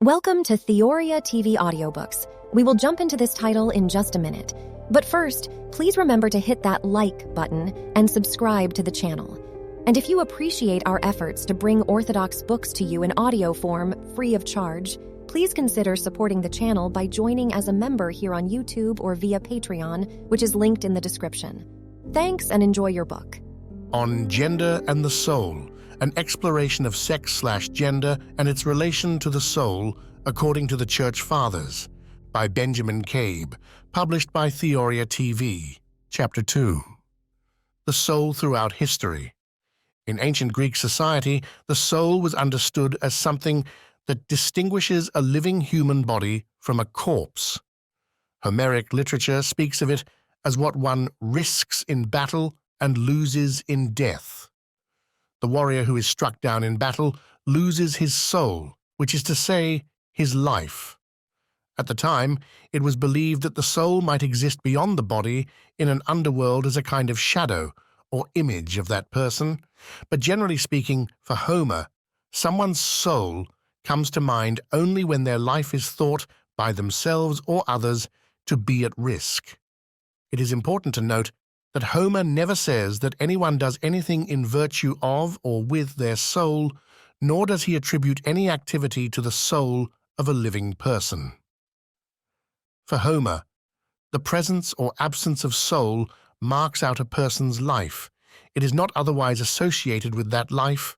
Welcome to Theoria TV audiobooks. We will jump into this title in just a minute. But first, please remember to hit that like button and subscribe to the channel. And if you appreciate our efforts to bring Orthodox books to you in audio form free of charge, please consider supporting the channel by joining as a member here on YouTube or via Patreon, which is linked in the description. Thanks and enjoy your book. On Gender and the Soul, an exploration of sex/gender and its relation to the soul according to the Church Fathers, by Benjamin Cabe, published by Theoria TV, Chapter 2. The Soul Throughout History. In ancient Greek society, the soul was understood as something that distinguishes a living human body from a corpse. Homeric literature speaks of it as what one risks in battle and loses in death. The warrior who is struck down in battle loses his soul, which is to say, his life. At the time, it was believed that the soul might exist beyond the body in an underworld as a kind of shadow or image of that person, but generally speaking, for Homer, someone's soul comes to mind only when their life is thought by themselves or others to be at risk. It is important to note that Homer never says that anyone does anything in virtue of or with their soul, nor does he attribute any activity to the soul of a living person. For Homer, the presence or absence of soul marks out a person's life. It is not otherwise associated with that life,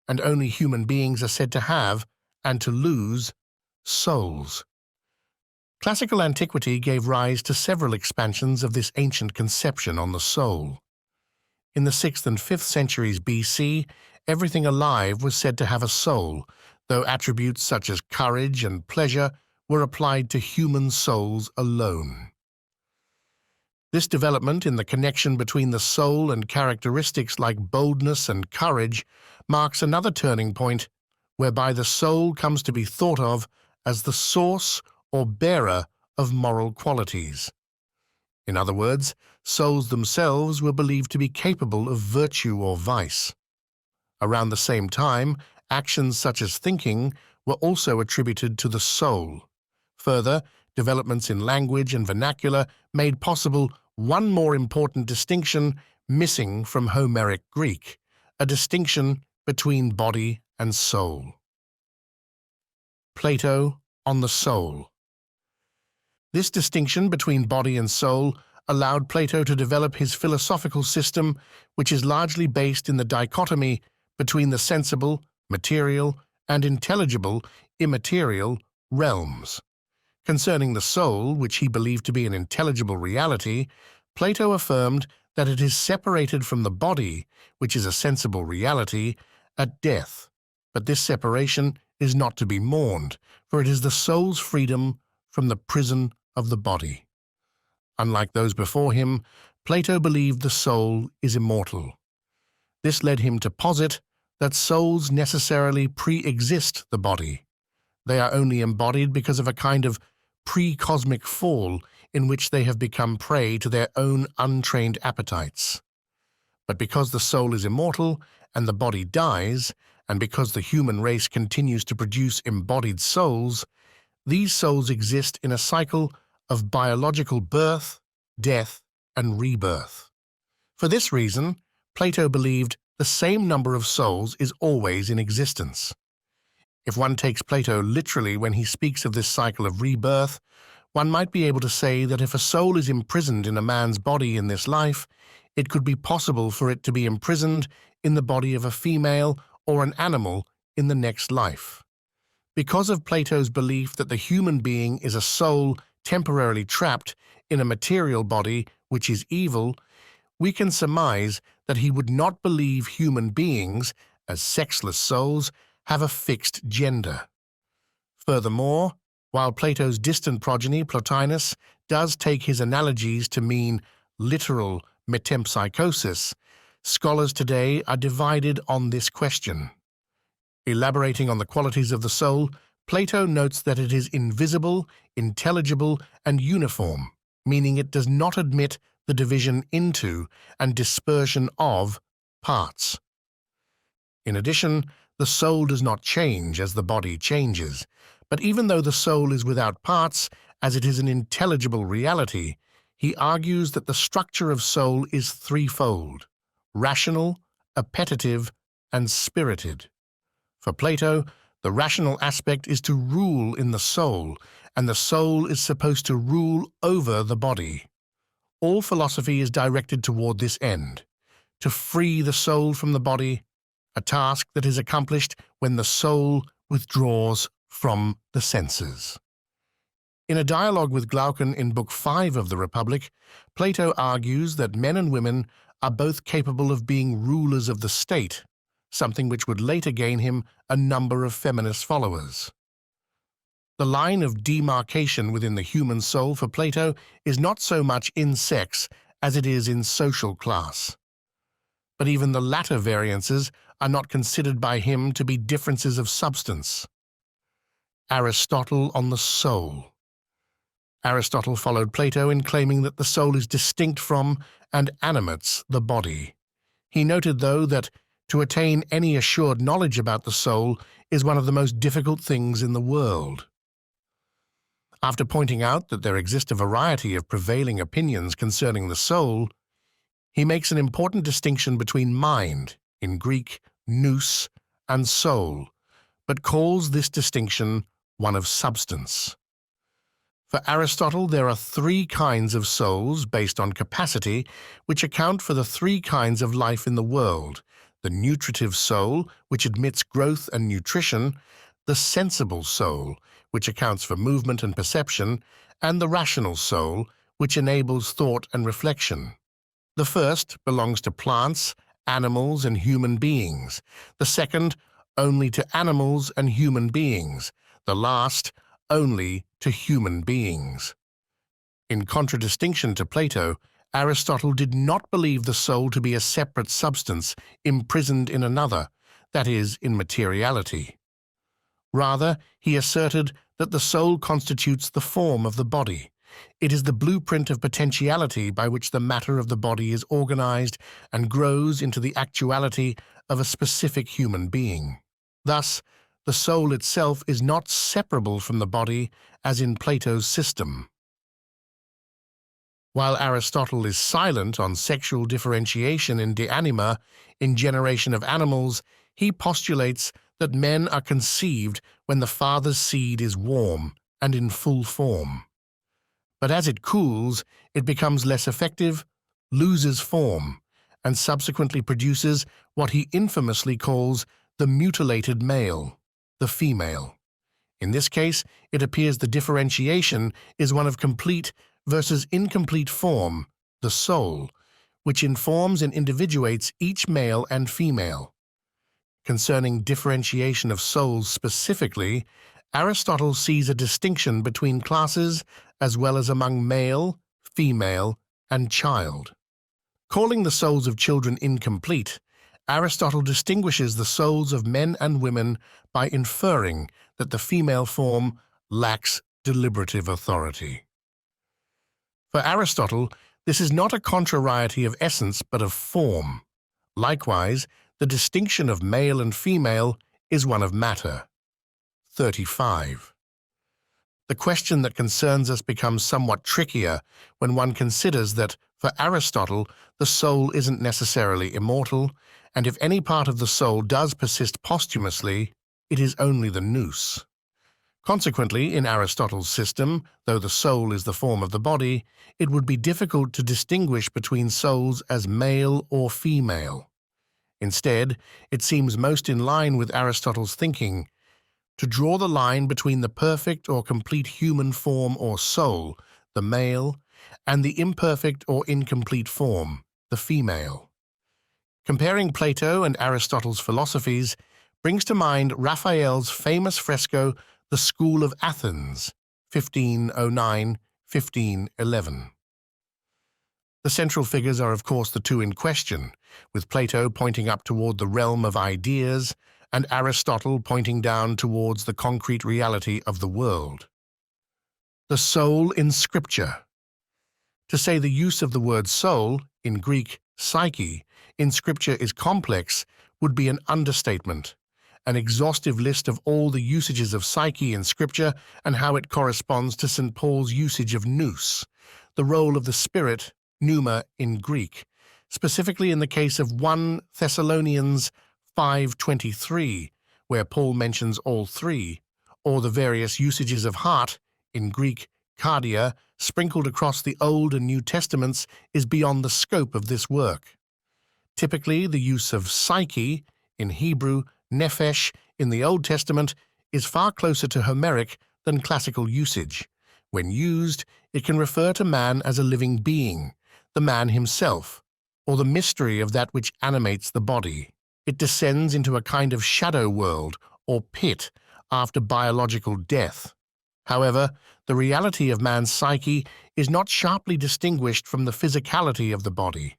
and only human beings are said to have, and to lose, souls. Classical antiquity gave rise to several expansions of this ancient conception on the soul. In the 6th and 5th centuries BC, everything alive was said to have a soul, though attributes such as courage and pleasure were applied to human souls alone. This development in the connection between the soul and characteristics like boldness and courage marks another turning point, whereby the soul comes to be thought of as the source or bearer of moral qualities. In other words, souls themselves were believed to be capable of virtue or vice. Around the same time, actions such as thinking were also attributed to the soul. Further, developments in language and vernacular made possible one more important distinction missing from Homeric Greek, a distinction between body and soul. Plato on the soul. This distinction between body and soul allowed Plato to develop his philosophical system, which is largely based in the dichotomy between the sensible, material, and intelligible, immaterial realms. Concerning the soul, which he believed to be an intelligible reality, Plato affirmed that it is separated from the body, which is a sensible reality, at death. But this separation is not to be mourned, for it is the soul's freedom from the prison of the body. Unlike those before him, Plato believed the soul is immortal. This led him to posit that souls necessarily pre-exist the body. They are only embodied because of a kind of pre-cosmic fall in which they have become prey to their own untrained appetites. But because the soul is immortal and the body dies, and because the human race continues to produce embodied souls, these souls exist in a cycle of biological birth, death, and rebirth. For this reason, Plato believed the same number of souls is always in existence. If one takes Plato literally when he speaks of this cycle of rebirth, one might be able to say that if a soul is imprisoned in a man's body in this life, it could be possible for it to be imprisoned in the body of a female or an animal in the next life. Because of Plato's belief that the human being is a soul temporarily trapped in a material body which is evil, we can surmise that he would not believe human beings, as sexless souls, have a fixed gender. Furthermore, while Plato's distant progeny, Plotinus, does take his analogies to mean literal metempsychosis, scholars today are divided on this question. Elaborating on the qualities of the soul, Plato notes that it is invisible, intelligible, and uniform, meaning it does not admit the division into and dispersion of parts. In addition, the soul does not change as the body changes, But even though the soul is without parts, as it is an intelligible reality, he argues that the structure of soul is threefold: rational, appetitive, and spirited. For Plato, the rational aspect is to rule in the soul, and the soul is supposed to rule over the body. All philosophy is directed toward this end, to free the soul from the body, a task that is accomplished when the soul withdraws from the senses. In a dialogue with Glaucon in Book 5 of the Republic, Plato argues that men and women are both capable of being rulers of the state, something which would later gain him a number of feminist followers. The line of demarcation within the human soul for Plato is not so much in sex as it is in social class. But even the latter variances are not considered by him to be differences of substance. Aristotle on the soul. Aristotle followed Plato in claiming that the soul is distinct from and animates the body. He noted, though, that to attain any assured knowledge about the soul is one of the most difficult things in the world. After pointing out that there exist a variety of prevailing opinions concerning the soul, he makes an important distinction between mind, in Greek, nous, and soul, but calls this distinction one of substance. For Aristotle, there are three kinds of souls based on capacity, which account for the three kinds of life in the world: the nutritive soul, which admits growth and nutrition; the sensible soul, which accounts for movement and perception; and the rational soul, which enables thought and reflection. The first belongs to plants, animals, and human beings; the second only to animals and human beings; the last only to human beings. In contradistinction to Plato, Aristotle did not believe the soul to be a separate substance imprisoned in another, that is, in materiality. Rather, he asserted that the soul constitutes the form of the body. It is the blueprint of potentiality by which the matter of the body is organized and grows into the actuality of a specific human being. Thus, the soul itself is not separable from the body, as in Plato's system. While Aristotle is silent on sexual differentiation in De Anima, in Generation of Animals, he postulates that men are conceived when the father's seed is warm and in full form. But as it cools, it becomes less effective, loses form, and subsequently produces what he infamously calls the mutilated male, the female. In this case, it appears the differentiation is one of complete versus incomplete form, the soul, which informs and individuates each male and female. Concerning differentiation of souls specifically, Aristotle sees a distinction between classes as well as among male, female, and child. Calling the souls of children incomplete, Aristotle distinguishes the souls of men and women by inferring that the female form lacks deliberative authority. For Aristotle, this is not a contrariety of essence but of form. Likewise, the distinction of male and female is one of matter. 35. The question that concerns us becomes somewhat trickier when one considers that, for Aristotle, the soul isn't necessarily immortal, and if any part of the soul does persist posthumously, it is only the nous. Consequently, in Aristotle's system, though the soul is the form of the body, it would be difficult to distinguish between souls as male or female. Instead, it seems most in line with Aristotle's thinking to draw the line between the perfect or complete human form or soul, the male, and the imperfect or incomplete form, the female. Comparing Plato and Aristotle's philosophies brings to mind Raphael's famous fresco The School of Athens, 1509–1511. The central figures are, of course, the two in question, with Plato pointing up toward the realm of ideas and Aristotle pointing down towards the concrete reality of the world. The soul in Scripture. To say the use of the word soul, in Greek psyche, in Scripture is complex would be an understatement, an exhaustive list of all the usages of psyche in Scripture and how it corresponds to St. Paul's usage of nous, the role of the spirit, pneuma in Greek, specifically in the case of 1 Thessalonians 5:23, where Paul mentions all three, or the various usages of heart, in Greek cardia, sprinkled across the Old and New Testaments, is beyond the scope of this work. Typically, the use of psyche, in Hebrew, nephesh, in the Old Testament, is far closer to Homeric than classical usage. When used, it can refer to man as a living being, the man himself, or the mystery of that which animates the body. It descends into a kind of shadow world, or pit, after biological death. However, the reality of man's psyche is not sharply distinguished from the physicality of the body.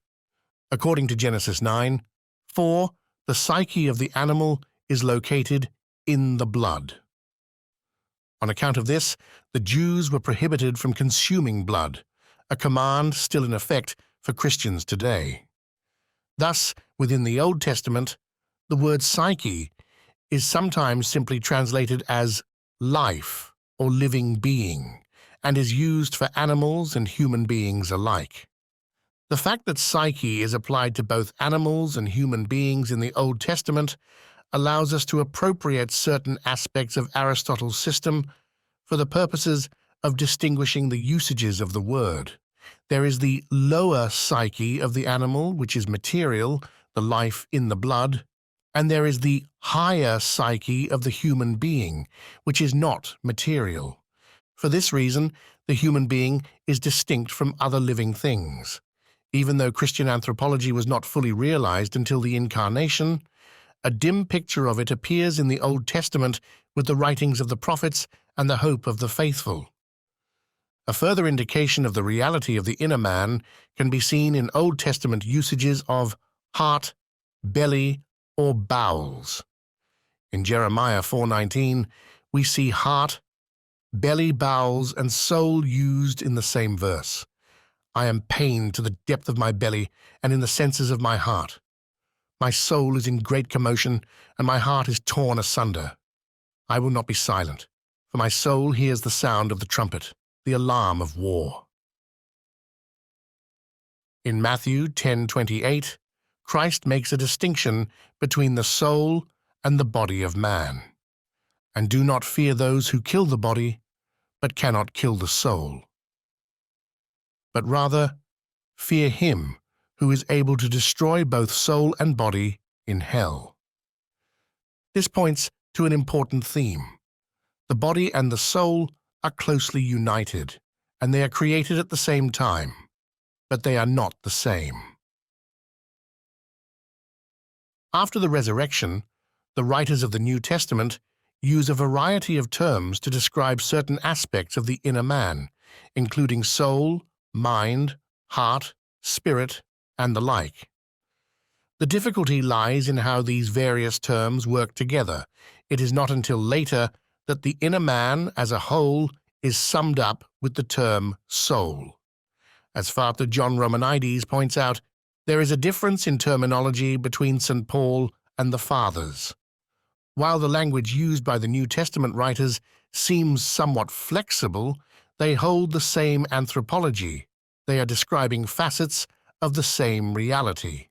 According to Genesis 9:4, the psyche of the animal is located in the blood. On account of this, the Jews were prohibited from consuming blood, a command still in effect for Christians today. Thus, within the Old Testament, the word psyche is sometimes simply translated as life or living being, and is used for animals and human beings alike. The fact that psyche is applied to both animals and human beings in the Old Testament allows us to appropriate certain aspects of Aristotle's system for the purposes of distinguishing the usages of the word. There is the lower psyche of the animal, which is material, the life in the blood, and there is the higher psyche of the human being, which is not material. For this reason, the human being is distinct from other living things. Even though Christian anthropology was not fully realized until the Incarnation, a dim picture of it appears in the Old Testament with the writings of the prophets and the hope of the faithful. A further indication of the reality of the inner man can be seen in Old Testament usages of heart, belly, or bowels. In Jeremiah 4:19, we see heart, belly, bowels, and soul used in the same verse. I am pained to the depth of my belly and in the senses of my heart. My soul is in great commotion, and my heart is torn asunder. I will not be silent, for my soul hears the sound of the trumpet, the alarm of war. In Matthew 10:28, Christ makes a distinction between the soul and the body of man. And do not fear those who kill the body, but cannot kill the soul. But rather, fear him who is able to destroy both soul and body in hell. This points to an important theme. The body and the soul are closely united, and they are created at the same time, but they are not the same. After the resurrection, the writers of the New Testament use a variety of terms to describe certain aspects of the inner man, including soul, mind, heart, spirit, and the like. The difficulty lies in how these various terms work together. It is not until later that the inner man as a whole is summed up with the term soul. As Father John Romanides points out, there is a difference in terminology between St. Paul and the Fathers. While the language used by the New Testament writers seems somewhat flexible, they hold the same anthropology. They are describing facets of the same reality.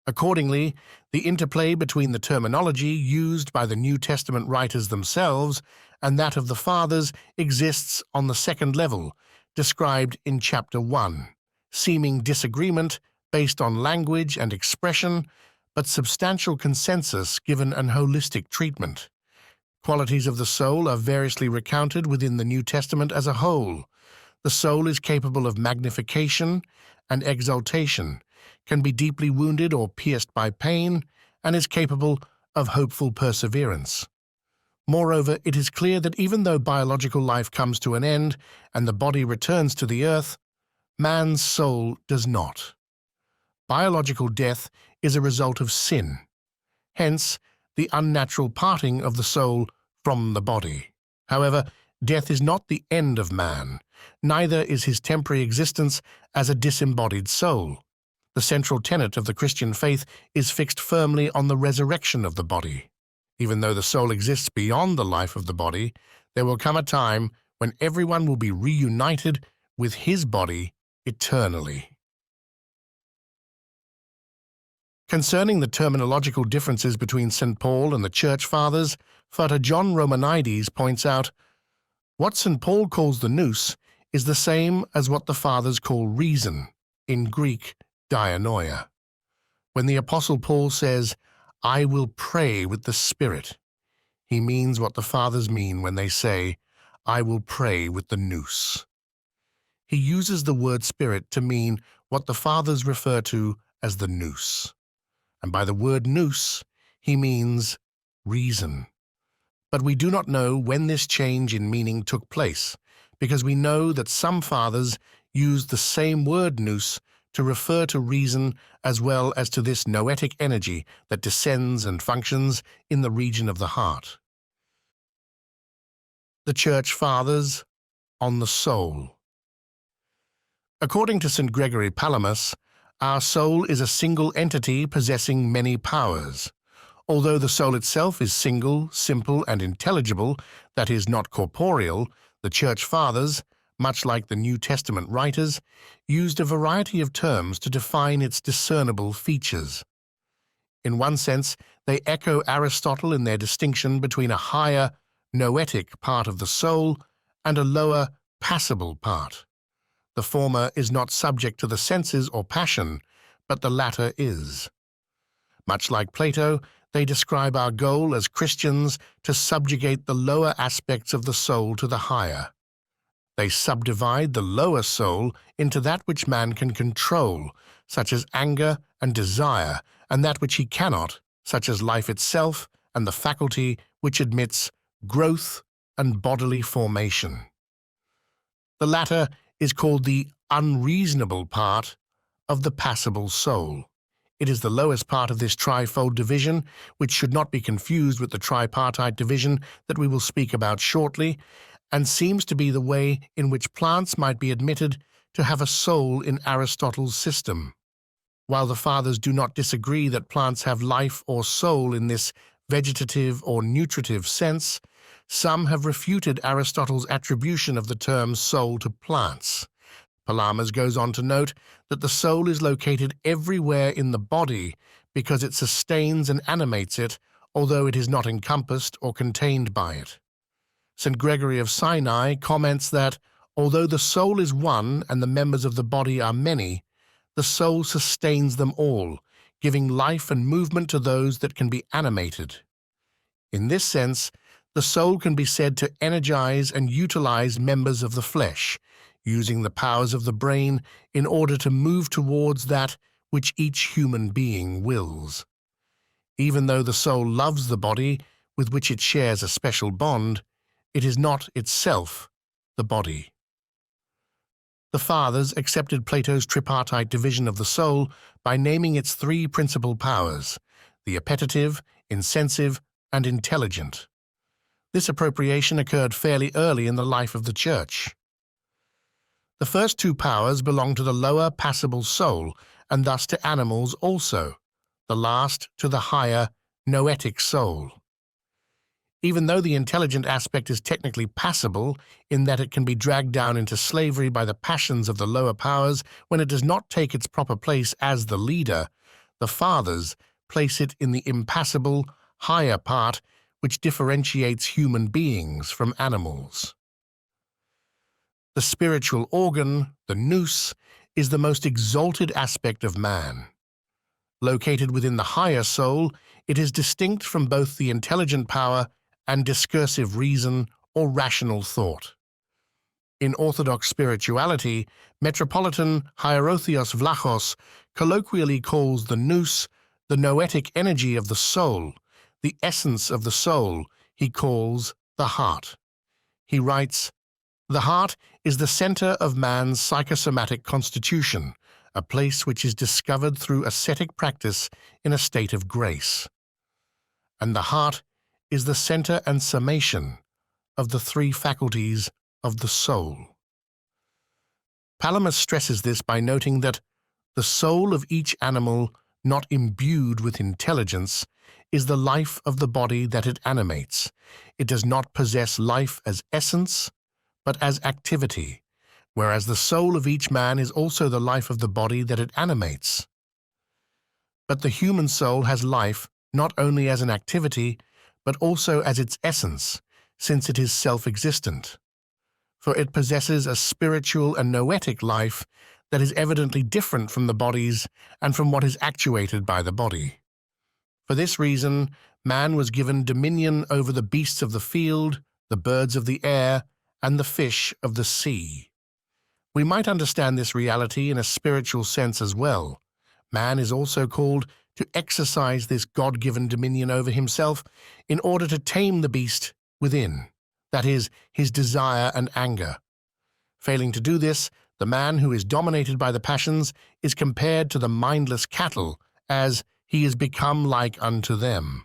Accordingly, the interplay between the terminology used by the New Testament writers themselves and that of the Fathers exists on the second level, described in Chapter 1, seeming disagreement based on language and expression, but substantial consensus given an holistic treatment. Qualities of the soul are variously recounted within the New Testament as a whole. The soul is capable of magnification and exaltation, can be deeply wounded or pierced by pain, and is capable of hopeful perseverance. Moreover, it is clear that even though biological life comes to an end and the body returns to the earth, man's soul does not. Biological death is a result of sin, hence the unnatural parting of the soul from the body. However, death is not the end of man, neither is his temporary existence as a disembodied soul. The central tenet of the Christian faith is fixed firmly on the resurrection of the body. Even though the soul exists beyond the life of the body, there will come a time when everyone will be reunited with his body eternally. Concerning the terminological differences between St. Paul and the Church Fathers, Frater John Romanides points out, what St. Paul calls the nous is the same as what the Fathers call reason, in Greek, dianoia. When the Apostle Paul says, I will pray with the Spirit, he means what the Fathers mean when they say, I will pray with the nous. He uses the word Spirit to mean what the Fathers refer to as the nous. And by the word nous, he means reason. But we do not know when this change in meaning took place, because we know that some Fathers used the same word nous to refer to reason as well as to this noetic energy that descends and functions in the region of the heart. The Church Fathers on the soul. According to St. Gregory Palamas, our soul is a single entity possessing many powers. Although the soul itself is single, simple, and intelligible, that is, not corporeal, the Church Fathers, much like the New Testament writers, used a variety of terms to define its discernible features. In one sense, they echo Aristotle in their distinction between a higher, noetic part of the soul and a lower, passible part. The former is not subject to the senses or passion, but the latter is. Much like Plato, they describe our goal as Christians to subjugate the lower aspects of the soul to the higher. They subdivide the lower soul into that which man can control, such as anger and desire, and that which he cannot, such as life itself and the faculty which admits growth and bodily formation. The latter is called the unreasonable part of the passible soul. It is the lowest part of this trifold division, which should not be confused with the tripartite division that we will speak about shortly, and seems to be the way in which plants might be admitted to have a soul in Aristotle's system. While the Fathers do not disagree that plants have life or soul in this vegetative or nutritive sense, some have refuted Aristotle's attribution of the term soul to plants. Palamas goes on to note that the soul is located everywhere in the body because it sustains and animates it, although it is not encompassed or contained by it. St. Gregory of Sinai comments that, although the soul is one and the members of the body are many, the soul sustains them all, giving life and movement to those that can be animated. In this sense, the soul can be said to energize and utilize members of the flesh, using the powers of the brain in order to move towards that which each human being wills. Even though the soul loves the body, with which it shares a special bond, it is not itself the body. The Fathers accepted Plato's tripartite division of the soul by naming its three principal powers, the appetitive, insensive, and intelligent. This appropriation occurred fairly early in the life of the Church. The first two powers belong to the lower passible soul, and thus to animals also, the last to the higher noetic soul. Even though the intelligent aspect is technically passible, in that it can be dragged down into slavery by the passions of the lower powers when it does not take its proper place as the leader, the Fathers place it in the impassible, higher part which differentiates human beings from animals. The spiritual organ, the nous, is the most exalted aspect of man. Located within the higher soul, it is distinct from both the intelligent power and discursive reason or rational thought. In Orthodox spirituality, Metropolitan Hierotheos Vlachos colloquially calls the nous the noetic energy of the soul, the essence of the soul he calls the heart. He writes, "The heart is the center of man's psychosomatic constitution, a place which is discovered through ascetic practice in a state of grace. And the heart is the center and summation of the three faculties of the soul." Palamas stresses this by noting that the soul of each animal not imbued with intelligence, is the life of the body that it animates. It does not possess life as essence, but as activity, whereas the soul of each man is also the life of the body that it animates. But the human soul has life not only as an activity, but also as its essence, since it is self-existent. For it possesses a spiritual and noetic life that is evidently different from the body's and from what is actuated by the body. For this reason, man was given dominion over the beasts of the field, the birds of the air, and the fish of the sea. We might understand this reality in a spiritual sense as well. Man is also called to exercise this God-given dominion over himself in order to tame the beast within, that is, his desire and anger. Failing to do this, the man who is dominated by the passions is compared to the mindless cattle, as he is become like unto them.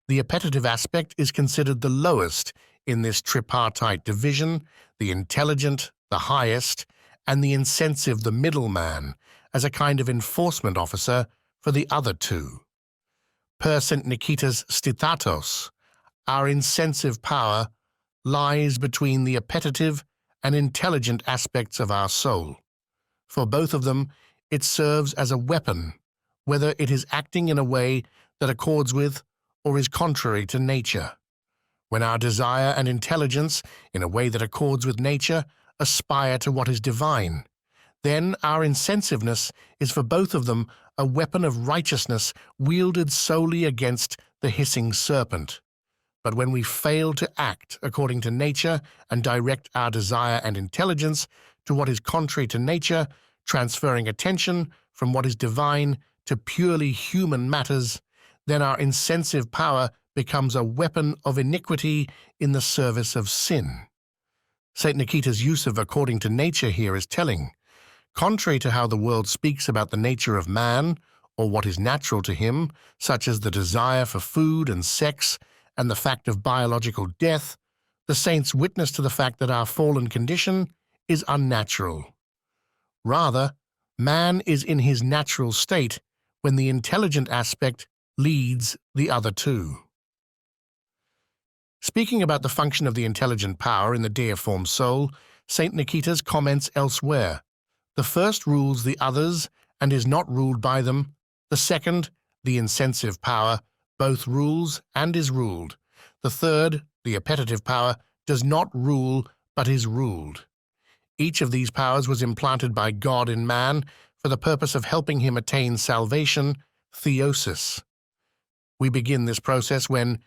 The appetitive aspect is considered the lowest in this tripartite division, the intelligent, the highest, and the insensive, the middleman, as a kind of enforcement officer for the other two. Per St. Nikitas Stithatos, our insensive power lies between the appetitive and intelligent aspects of our soul. For both of them, it serves as a weapon, whether it is acting in a way that accords with or is contrary to nature. When our desire and intelligence, in a way that accords with nature, aspire to what is divine, then our insensitiveness is for both of them a weapon of righteousness wielded solely against the hissing serpent. But when we fail to act according to nature and direct our desire and intelligence to what is contrary to nature, transferring attention from what is divine to purely human matters, then our insensitive power becomes a weapon of iniquity in the service of sin. St. Nikita's use of according to nature here is telling. Contrary to how the world speaks about the nature of man, or what is natural to him, such as the desire for food and sex and the fact of biological death, the saints witness to the fact that our fallen condition is unnatural. Rather, man is in his natural state when the intelligent aspect leads the other two. Speaking about the function of the intelligent power in the deiform soul, St. Nikitas comments elsewhere. The first rules the others and is not ruled by them. The second, the insensitive power, both rules and is ruled. The third, the appetitive power, does not rule but is ruled. Each of these powers was implanted by God in man for the purpose of helping him attain salvation, theosis. We begin this process when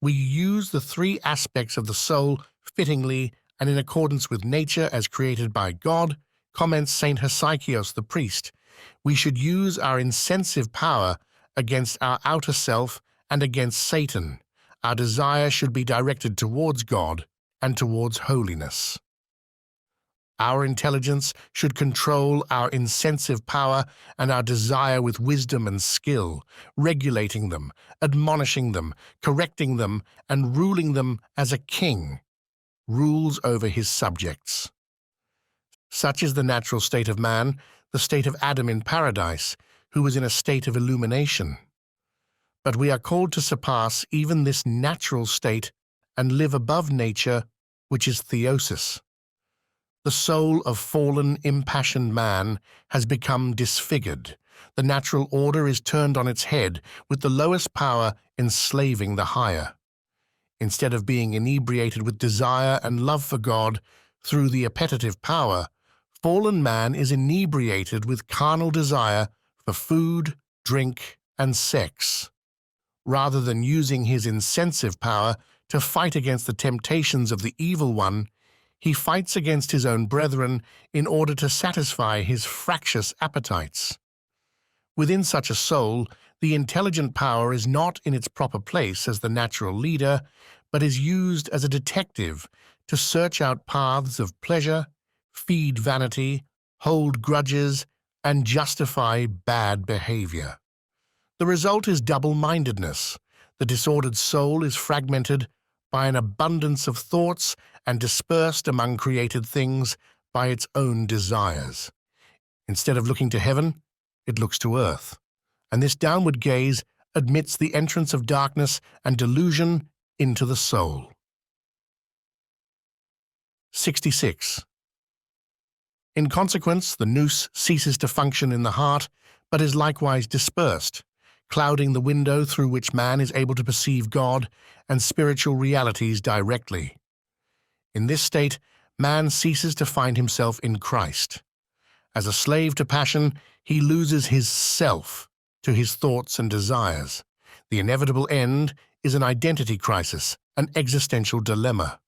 we use the three aspects of the soul fittingly and in accordance with nature as created by God, comments St. Hesychios the priest. We should use our insensitive power against our outer self and against Satan. Our desire should be directed towards God and towards holiness. Our intelligence should control our insensitive power and our desire with wisdom and skill, regulating them, admonishing them, correcting them, and ruling them as a king rules over his subjects. Such is the natural state of man, the state of Adam in paradise, who was in a state of illumination. But we are called to surpass even this natural state and live above nature, which is theosis. The soul of fallen, impassioned man has become disfigured. The natural order is turned on its head, with the lowest power enslaving the higher. Instead of being inebriated with desire and love for God through the appetitive power, fallen man is inebriated with carnal desire for food, drink, and sex. Rather than using his insensitive power to fight against the temptations of the evil one, he fights against his own brethren in order to satisfy his fractious appetites. Within such a soul, the intelligent power is not in its proper place as the natural leader, but is used as a detective to search out paths of pleasure, feed vanity, hold grudges, and justify bad behavior. The result is double-mindedness. The disordered soul is fragmented by an abundance of thoughts and dispersed among created things by its own desires. Instead of looking to heaven, it looks to earth, and this downward gaze admits the entrance of darkness and delusion into the soul. 66. In consequence, the nous ceases to function in the heart, but is likewise dispersed, clouding the window through which man is able to perceive God and spiritual realities directly. In this state, man ceases to find himself in Christ. As a slave to passion, he loses his self to his thoughts and desires. The inevitable end is an identity crisis, an existential dilemma.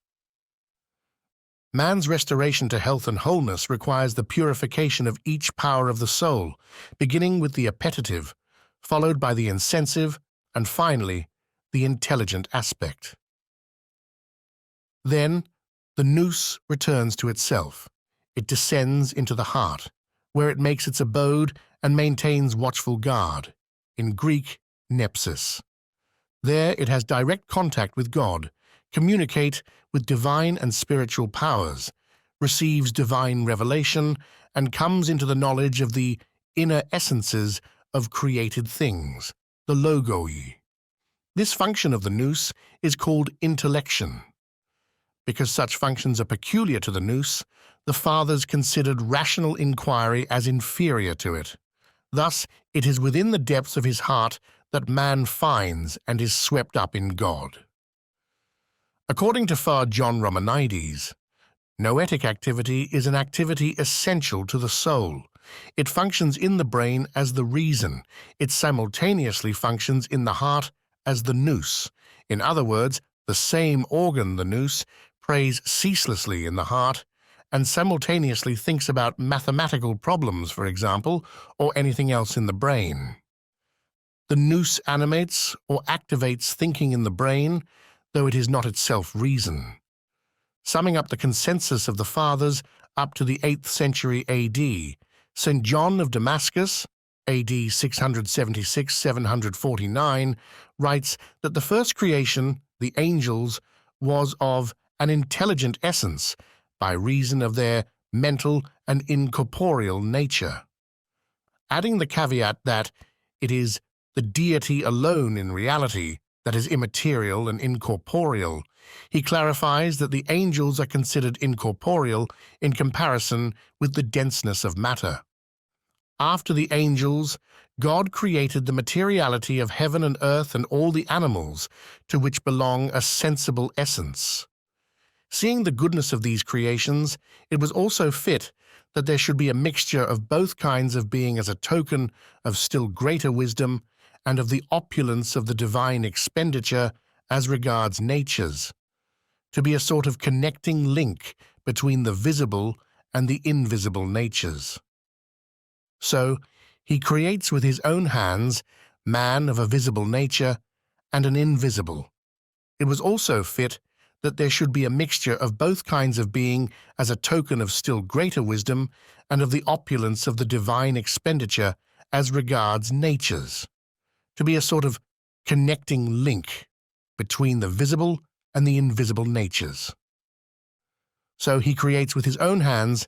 Man's restoration to health and wholeness requires the purification of each power of the soul, beginning with the appetitive, followed by the insensitive, and finally, the intelligent aspect. Then, the nous returns to itself. It descends into the heart, where it makes its abode and maintains watchful guard, in Greek, nepsis. There it has direct contact with God, communicate with divine and spiritual powers, receives divine revelation, and comes into the knowledge of the inner essences of created things, the logoi. This function of the nous is called intellection. Because such functions are peculiar to the nous, the fathers considered rational inquiry as inferior to it. Thus, it is within the depths of his heart that man finds and is swept up in God. According to Father John Romanides, noetic activity is an activity essential to the soul. It functions in the brain as the reason. It simultaneously functions in the heart as the nous. In other words, the same organ, the nous, prays ceaselessly in the heart and simultaneously thinks about mathematical problems, for example, or anything else in the brain. The nous animates or activates thinking in the brain, though it is not itself reason. Summing up the consensus of the Fathers up to the 8th century AD, St. John of Damascus, AD 676-749, writes that the first creation, the angels, was of an intelligent essence by reason of their mental and incorporeal nature. Adding the caveat that it is the deity alone in reality that is immaterial and incorporeal, he clarifies that the angels are considered incorporeal in comparison with the denseness of matter. After the angels, God created the materiality of heaven and earth and all the animals, to which belong a sensible essence. Seeing the goodness of these creations, it was also fit that there should be a mixture of both kinds of being as a token of still greater wisdom and of the opulence of the divine expenditure as regards natures, to be a sort of connecting link between the visible and the invisible natures. So, he creates with his own hands man of a visible nature and an invisible. It was also fit that there should be a mixture of both kinds of being as a token of still greater wisdom and of the opulence of the divine expenditure as regards natures, to be a sort of connecting link between the visible and the invisible natures. So he creates with his own hands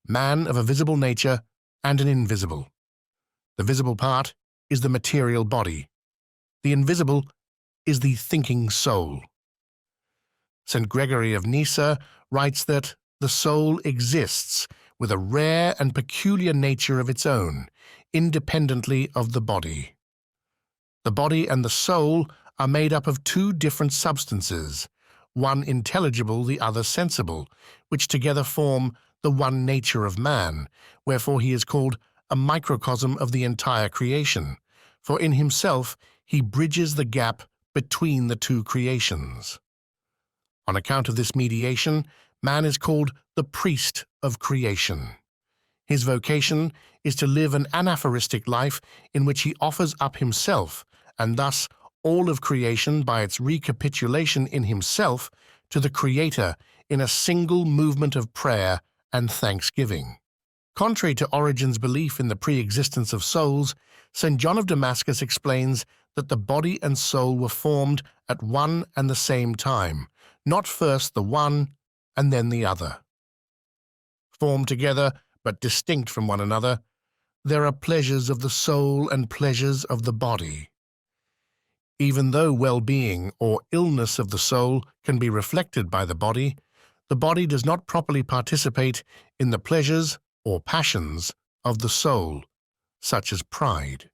man of a visible nature and an invisible. The visible part is the material body. The invisible is the thinking soul. St. Gregory of Nyssa writes that the soul exists with a rare and peculiar nature of its own, independently of the body. The body and the soul are made up of two different substances, one intelligible, the other sensible, which together form the one nature of man, wherefore he is called a microcosm of the entire creation, for in himself he bridges the gap between the two creations. On account of this mediation, man is called the priest of creation. His vocation is to live an anaphoristic life in which he offers up himself, and thus all of creation by its recapitulation in himself to the Creator in a single movement of prayer and thanksgiving. Contrary to Origen's belief in the pre-existence of souls, St. John of Damascus explains that the body and soul were formed at one and the same time, not first the one and then the other. Formed together but distinct from one another, there are pleasures of the soul and pleasures of the body. Even though well-being or illness of the soul can be reflected by the body does not properly participate in the pleasures or passions of the soul, such as pride.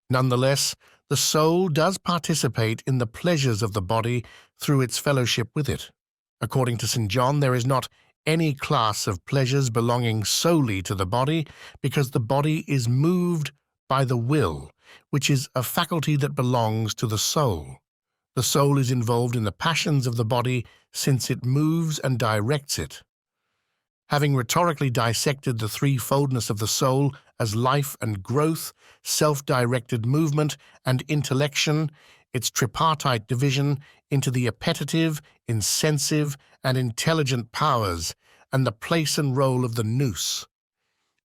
Nonetheless, the soul does participate in the pleasures of the body through its fellowship with it. According to St. John, there is not any class of pleasures belonging solely to the body, because the body is moved by the will, which is a faculty that belongs to the soul. The soul is involved in the passions of the body since it moves and directs it. Having rhetorically dissected the threefoldness of the soul as life and growth, self-directed movement, and intellection, its tripartite division into the appetitive, insensive, and intelligent powers, and the place and role of the nous.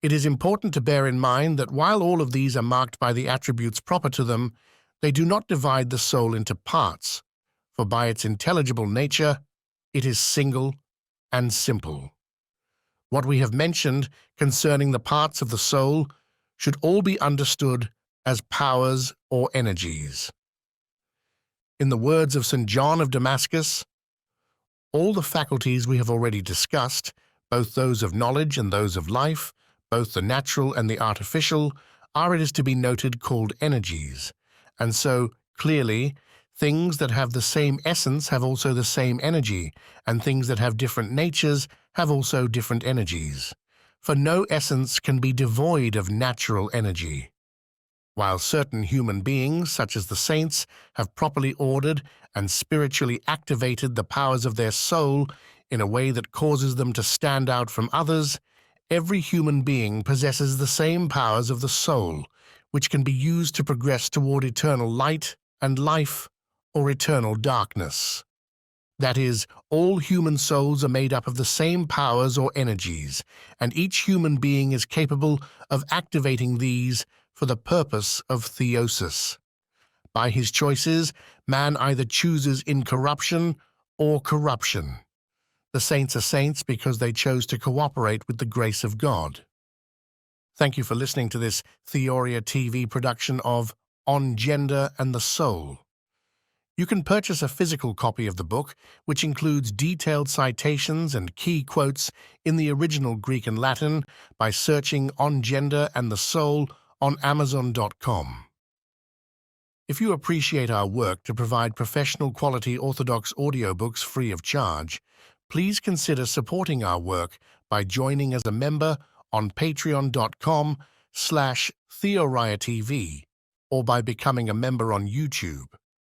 It is important to bear in mind that while all of these are marked by the attributes proper to them, they do not divide the soul into parts, for by its intelligible nature, it is single and simple. What we have mentioned concerning the parts of the soul should all be understood as powers or energies. In the words of St. John of Damascus, all the faculties we have already discussed, both those of knowledge and those of life, both the natural and the artificial, are, it is to be noted, called energies. And so, clearly, things that have the same essence have also the same energy, and things that have different natures have also different energies. For no essence can be devoid of natural energy. While certain human beings, such as the saints, have properly ordered and spiritually activated the powers of their soul in a way that causes them to stand out from others, every human being possesses the same powers of the soul, which can be used to progress toward eternal light and life, or eternal darkness. That is, all human souls are made up of the same powers or energies, and each human being is capable of activating these for the purpose of theosis. By his choices, man either chooses incorruption or corruption. The saints are saints because they chose to cooperate with the grace of God. Thank you for listening to this Theoria TV production of On Gender and the Soul. You can purchase a physical copy of the book, which includes detailed citations and key quotes in the original Greek and Latin, by searching On Gender and the Soul on Amazon.com. If you appreciate our work to provide professional quality Orthodox audiobooks free of charge, please consider supporting our work by joining as a member on patreon.com/TheoriaTV or by becoming a member on YouTube.